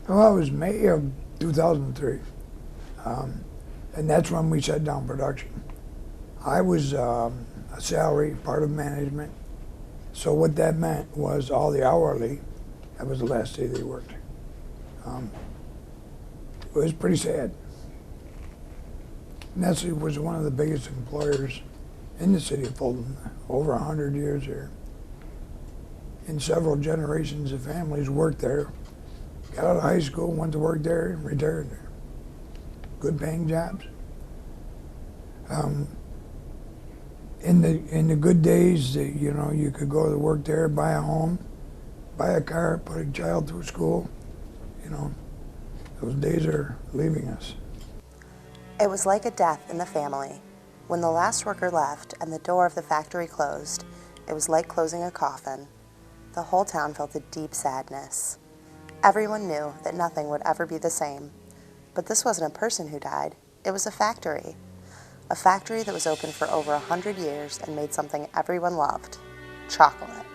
Well, it was May of 2003, and that's when we shut down production. I was a salary, part of management, so what that meant was all the hourly, that was the last day they worked. It was pretty sad. Nestle was one of the biggest employers in the city of Fulton, over 100 years here. And several generations of families worked there, got out of high school, went to work there, and retired there. Good paying jobs. In the good days, you know, you could go to work there, buy a home, buy a car, put a child through school. You know, those days are leaving us. It was like a death in the family. When the last worker left and the door of the factory closed, it was like closing a coffin. The whole town felt a deep sadness. Everyone knew that nothing would ever be the same. But this wasn't a person who died. It was a factory. A factory that was open for over 100 years and made something everyone loved: chocolate.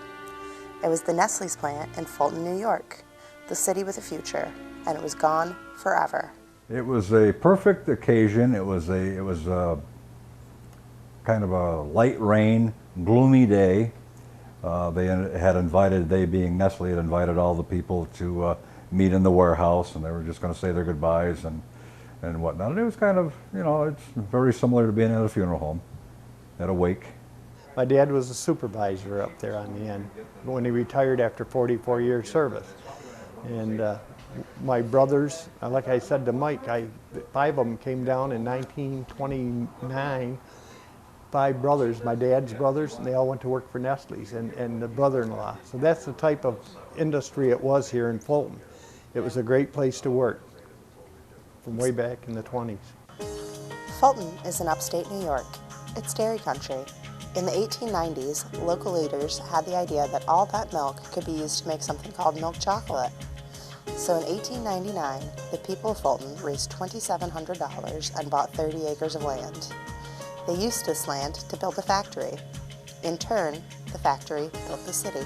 It was the Nestle's plant in Fulton, New York, the city with a future, and it was gone forever. It was a perfect occasion. It was a kind of a light rain, gloomy day. They being Nestle, had invited all the people to meet in the warehouse, and they were just going to say their goodbyes and whatnot. And it was kind of, you know, it's very similar to being at a funeral home, at a wake. My dad was a supervisor up there on the end when he retired after 44 years service. And my brothers, like I said to Mike, 5 of them came down in 1929. 5 brothers, my dad's brothers, and they all went to work for Nestle's and the brother-in-law. So that's the type of industry it was here in Fulton. It was a great place to work from way back in the 20s. Fulton is in upstate New York. It's dairy country. In the 1890s, local leaders had the idea that all that milk could be used to make something called milk chocolate. So in 1899, the people of Fulton raised $2,700 and bought 30 acres of land. They used this land to build a factory. In turn, the factory built the city.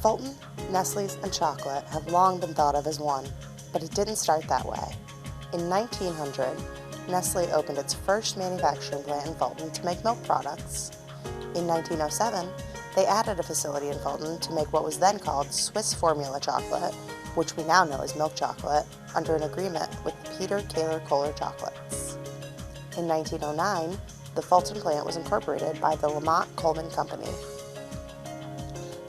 Fulton, Nestle's, and chocolate have long been thought of as one, but it didn't start that way. In 1900, Nestle opened its first manufacturing plant in Fulton to make milk products. In 1907, they added a facility in Fulton to make what was then called Swiss formula chocolate, which we now know as milk chocolate, under an agreement with Peter Kohler Chocolates. In 1909, the Fulton plant was incorporated by the Lamont Coleman Company.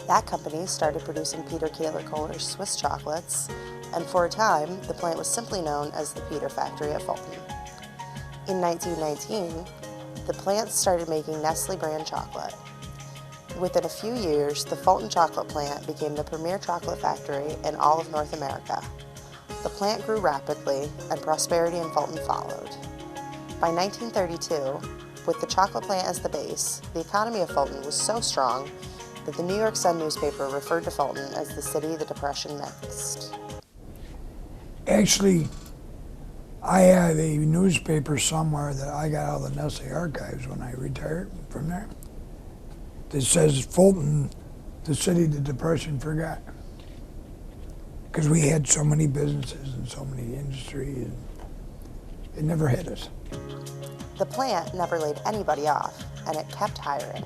That company started producing Peter Kohler's Swiss chocolates, and for a time, the plant was simply known as the Peter Factory at Fulton. In 1919, the plant started making Nestle brand chocolate. Within a few years, the Fulton chocolate plant became the premier chocolate factory in all of North America. The plant grew rapidly, and prosperity in Fulton followed. By 1932, with the chocolate plant as the base, the economy of Fulton was so strong that the New York Sun newspaper referred to Fulton as the city the Depression missed. Actually, I have a newspaper somewhere that I got out of the Nestle archives when I retired from there that says Fulton, the city the Depression forgot. Because we had so many businesses and so many industries, and it never hit us. The plant never laid anybody off, and it kept hiring.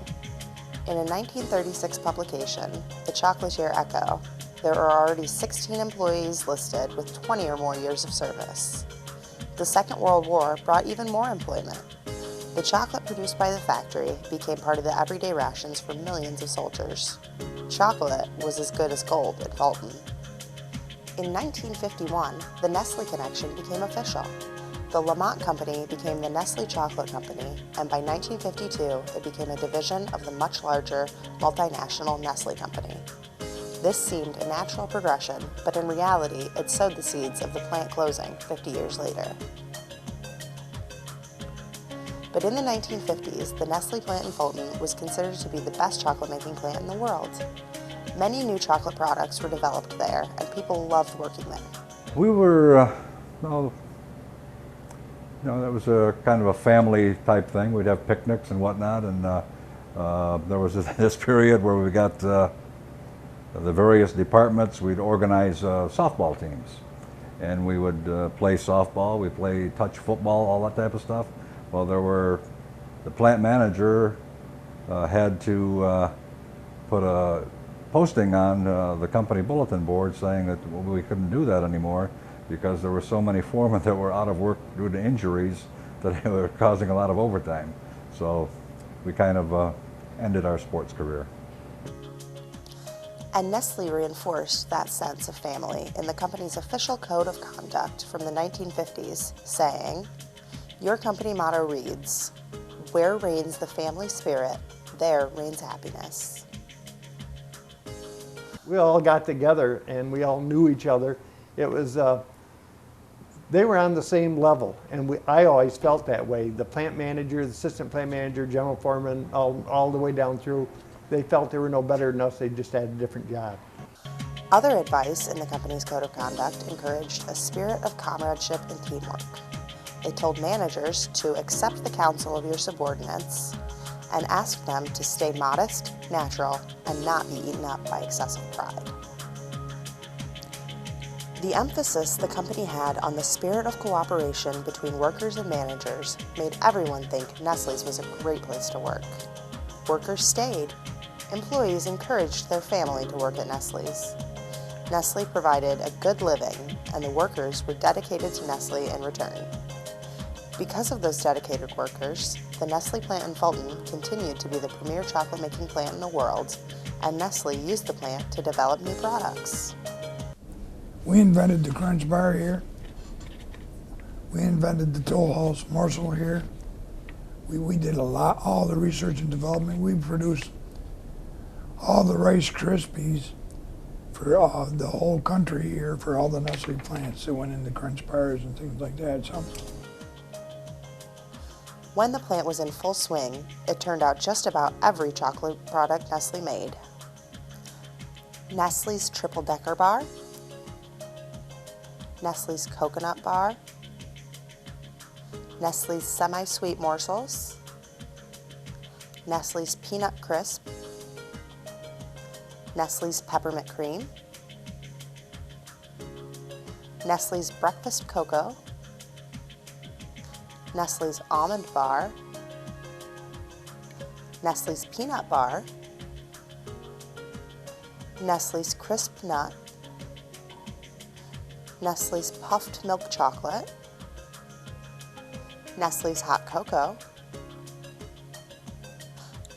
In a 1936 publication, the Chocolatier Echo, there were already 16 employees listed with 20 or more years of service. The Second World War brought even more employment. The chocolate produced by the factory became part of the everyday rations for millions of soldiers. Chocolate was as good as gold in Fulton. In 1951, the Nestle connection became official. The Lamont Company became the Nestle Chocolate Company, and by 1952, it became a division of the much larger multinational Nestle Company. This seemed a natural progression, but in reality, it sowed the seeds of the plant closing 50 years later. But in the 1950s, the Nestle plant in Fulton was considered to be the best chocolate-making plant in the world. Many new chocolate products were developed there, and people loved working there. We were, that was a kind of a family type thing. We'd have picnics and whatnot, and there was this period where we got the various departments, we'd organize softball teams. And we would play softball, we play touch football, all that type of stuff. Well, the plant manager had to put a posting on the company bulletin board saying that we couldn't do that anymore because there were so many foremen that were out of work due to injuries that they were causing a lot of overtime. So we kind of ended our sports career. And Nestle reinforced that sense of family in the company's official code of conduct from the 1950s, saying, "Your company motto reads, 'Where reigns the family spirit, there reigns happiness.'" We all got together and we all knew each other. It was, they were on the same level, and I always felt that way. The plant manager, the assistant plant manager, general foreman, all the way down through, they felt they were no better than us, they just had a different job. Other advice in the company's code of conduct encouraged a spirit of comradeship and teamwork. It told managers to accept the counsel of your subordinates and ask them to stay modest, natural, and not be eaten up by excessive pride. The emphasis the company had on the spirit of cooperation between workers and managers made everyone think Nestle's was a great place to work. Workers stayed. Employees encouraged their family to work at Nestle's. Nestle provided a good living, and the workers were dedicated to Nestle in return. Because of those dedicated workers, the Nestle plant in Fulton continued to be the premier chocolate-making plant in the world, and Nestle used the plant to develop new products. We invented the Crunch Bar here. We invented the Toll House morsel here. We did all the research and development. We produced all the Rice Krispies for the whole country here, for all the Nestle plants that went into Crunch Bars and things like that. So, when the plant was in full swing, it turned out just about every chocolate product Nestle made. Nestle's Triple Decker Bar, Nestle's Coconut Bar, Nestle's Semi-Sweet Morsels, Nestle's Peanut Crisp, Nestle's Peppermint Cream, Nestle's Breakfast Cocoa, Nestle's Almond Bar, Nestle's Peanut Bar, Nestle's Crisp Nut, Nestle's Puffed Milk Chocolate, Nestle's Hot Cocoa,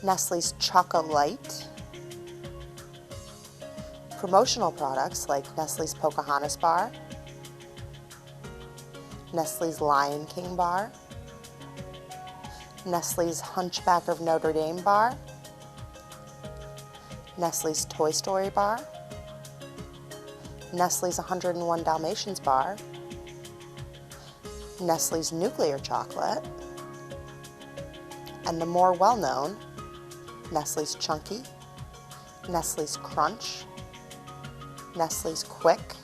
Nestle's Choco Light, promotional products like Nestle's Pocahontas Bar, Nestle's Lion King Bar, Nestle's Hunchback of Notre Dame Bar, Nestle's Toy Story Bar, Nestle's 101 Dalmatians Bar, Nestle's Nuclear Chocolate, and the more well-known Nestle's Chunky, Nestle's Crunch, Nestle's Quick,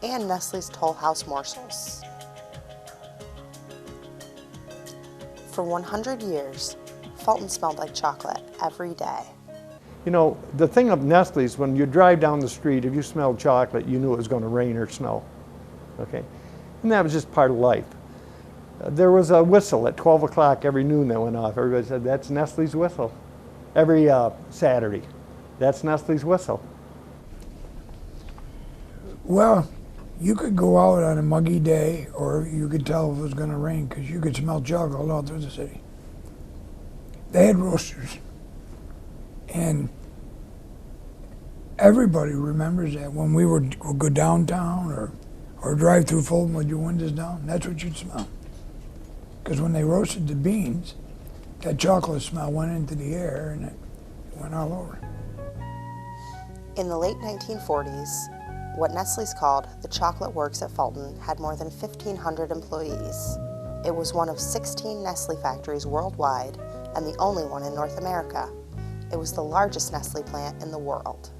and Nestle's Toll House Morsels. For 100 years, Fulton smelled like chocolate every day. You know, the thing of Nestle's, when you drive down the street, if you smelled chocolate, you knew it was going to rain or snow, okay? And that was just part of life. There was a whistle at 12 o'clock every noon that went off. Everybody said, "That's Nestle's whistle." Every Saturday, "That's Nestle's whistle." well, you could go out on a muggy day, or you could tell if it was going to rain because you could smell chocolate all through the city. They had roasters, and everybody remembers that when we would go downtown or drive through Fulton with your windows down, that's what you'd smell. Because when they roasted the beans, that chocolate smell went into the air and it went all over. In the late 1940s, what Nestle's called the Chocolate Works at Fulton had more than 1,500 employees. It was one of 16 Nestle factories worldwide and the only one in North America. It was the largest Nestle plant in the world.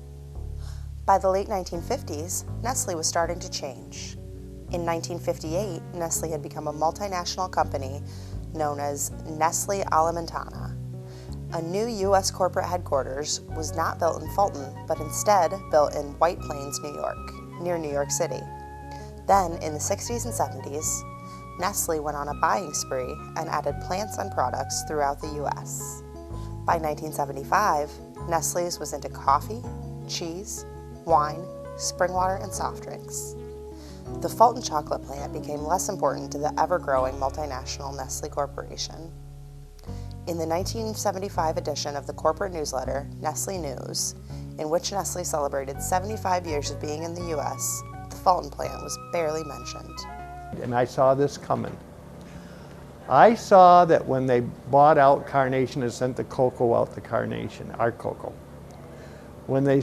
By the late 1950s, Nestle was starting to change. In 1958, Nestle had become a multinational company known as Nestle Alimentana. A new U.S. corporate headquarters was not built in Fulton, but instead built in White Plains, New York, near New York City. Then, in the 60s and 70s, Nestle went on a buying spree and added plants and products throughout the U.S. By 1975, Nestle's was into coffee, cheese, wine, spring water, and soft drinks. The Fulton chocolate plant became less important to the ever-growing multinational Nestle Corporation. In the 1975 edition of the corporate newsletter, Nestle News, in which Nestle celebrated 75 years of being in the U.S., the Fulton plant was barely mentioned. And I saw this coming. I saw that when they bought out Carnation and sent the cocoa out to Carnation, our cocoa. When they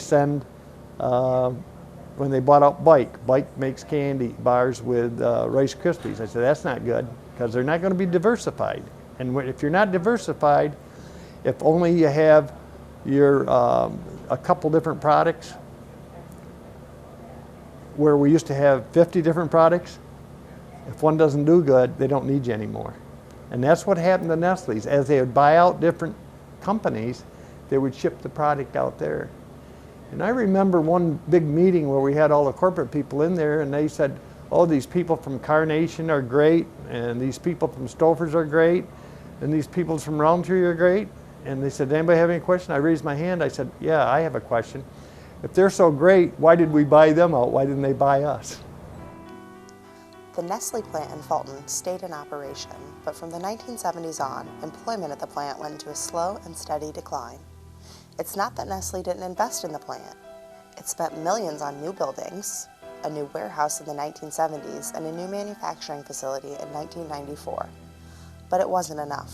bought out Bike makes candy bars with Rice Krispies. I said, that's not good, because they're not going to be diversified. And if you're not diversified, if only you have your a couple different products, where we used to have 50 different products, if one doesn't do good, they don't need you anymore. And that's what happened to Nestle's. As they would buy out different companies, they would ship the product out there. And I remember one big meeting where we had all the corporate people in there, and they said, oh, these people from Carnation are great, and these people from Stouffer's are great, and these people from Roundtree are great. And they said, anybody have any question? I raised my hand. I said, yeah, I have a question. If they're so great, why did we buy them out? Why didn't they buy us? The Nestle plant in Fulton stayed in operation, but from the 1970s on, employment at the plant went into a slow and steady decline. It's not that Nestle didn't invest in the plant. It spent millions on new buildings, a new warehouse in the 1970s, and a new manufacturing facility in 1994. But it wasn't enough.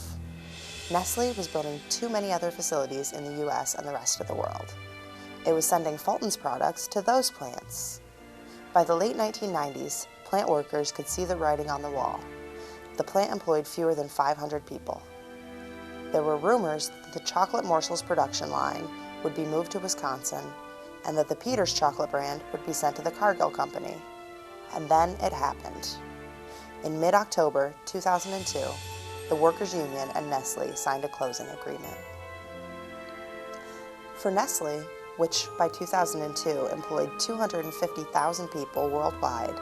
Nestle was building too many other facilities in the U.S. and the rest of the world. It was sending Fulton's products to those plants. By the late 1990s, plant workers could see the writing on the wall. The plant employed fewer than 500 people. There were rumors that the chocolate morsels production line would be moved to Wisconsin and that the Peters chocolate brand would be sent to the Cargill Company. And then it happened. In mid-October 2002, the Workers' Union and Nestle signed a closing agreement. For Nestle, which by 2002 employed 250,000 people worldwide,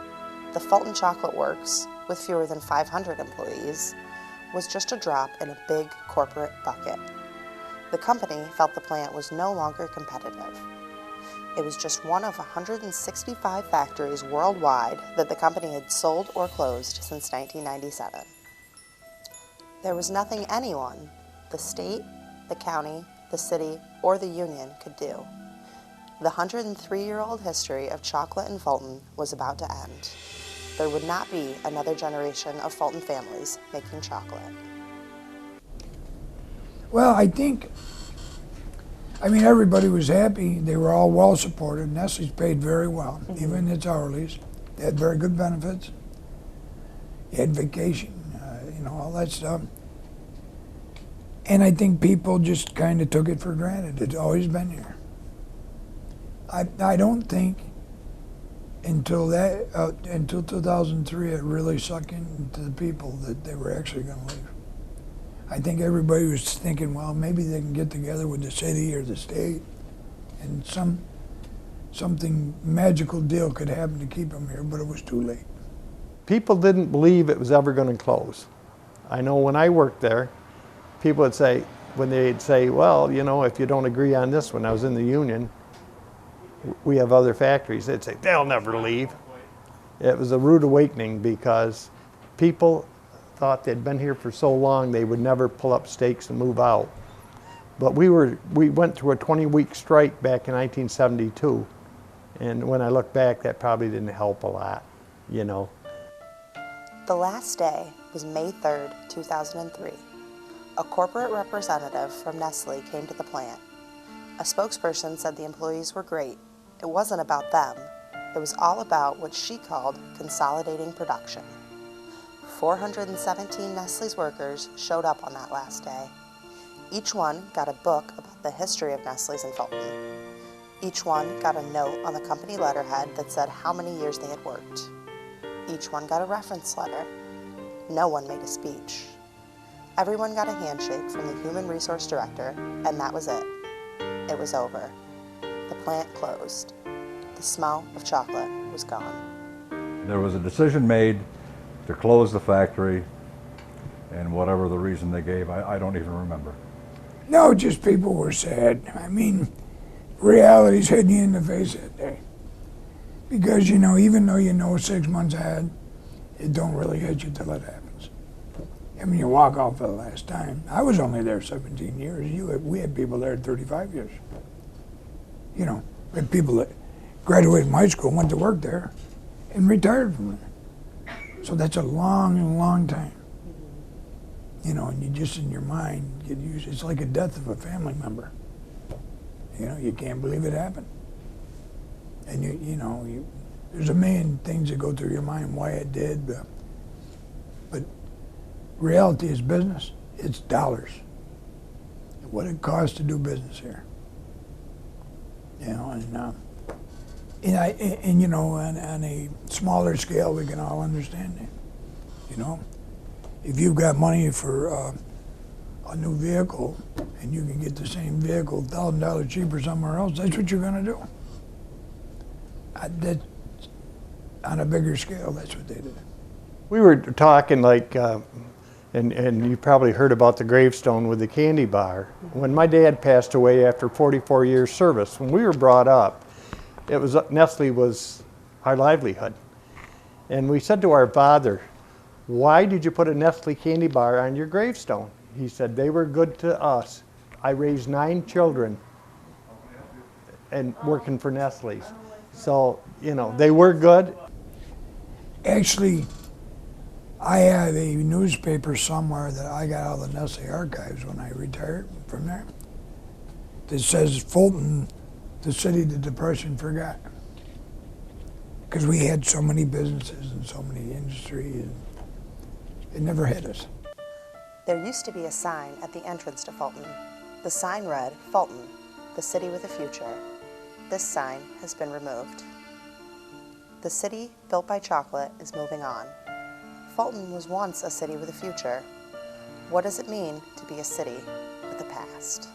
the Fulton Chocolate Works, with fewer than 500 employees, was just a drop in a big corporate bucket. The company felt the plant was no longer competitive. It was just one of 165 factories worldwide that the company had sold or closed since 1997. There was nothing anyone, the state, the county, the city, or the union could do. The 103-year-old history of chocolate in Fulton was about to end. There would not be another generation of Fulton families making chocolate. Well, I mean, everybody was happy. They were all well supported. Nestle's paid very well, even its hourlies. They had very good benefits. You had vacation, all that stuff. And I think people just kind of took it for granted. It's always been here. I don't think until 2003 it really sunk into the people that they were actually going to leave. I think everybody was thinking, well, maybe they can get together with the city or the state, and something magical deal could happen to keep them here, but it was too late. People didn't believe it was ever going to close. I know when I worked there, people would say, when they'd say, well, if you don't agree on this one, I was in the union, we have other factories. They'd say, they'll never leave. It was a rude awakening because people thought they'd been here for so long they would never pull up stakes and move out. But we went through a 20-week strike back in 1972, and when I look back, that probably didn't help a lot, The last day was May 3rd, 2003. A corporate representative from Nestle came to the plant. A spokesperson said the employees were great. It wasn't about them. It was all about what she called consolidating production. 417 Nestle's workers showed up on that last day. Each one got a book about the history of Nestle's in Fulton. Each one got a note on the company letterhead that said how many years they had worked. Each one got a reference letter. No one made a speech. Everyone got a handshake from the human resource director, and that was it. It was over. The plant closed. The smell of chocolate was gone. There was a decision made to close the factory, and whatever the reason they gave, I don't even remember. No, just people were sad. I mean, reality's hitting you in the face that day. Because, you know, even though you know 6 months ahead, it don't really hit you till it happens. I mean, you walk off for the last time. I was only there 17 years. We had people there 35 years. You know, we had people that graduated from high school, went to work there, and retired from there. So that's a long, long time. You know, and you just in your mind get used. It's like a death of a family member. You know, you can't believe it happened. And there's a million things that go through your mind why it did, but reality is business. It's dollars. What it costs to do business here. You know, and you know, on a smaller scale, we can all understand that. You know, if you've got money for a new vehicle and you can get the same vehicle $1,000 cheaper somewhere else, that's what you're going to do. That, on a bigger scale, that's what they did. We were talking like, and you probably heard about the gravestone with the candy bar. When my dad passed away after 44 years service, when we were brought up, Nestle was our livelihood. And we said to our father, why did you put a Nestle candy bar on your gravestone? He said, they were good to us. I raised 9 children and working for Nestle's. So, you know, they were good. Actually, I have a newspaper somewhere that I got out of the Nestle archives when I retired from there that says Fulton, the city the Depression forgot. Because we had so many businesses and so many industries, and it never hit us. There used to be a sign at the entrance to Fulton. The sign read, Fulton, the city with a future. This sign has been removed. The city built by chocolate is moving on. Fulton was once a city with a future. What does it mean to be a city with a past?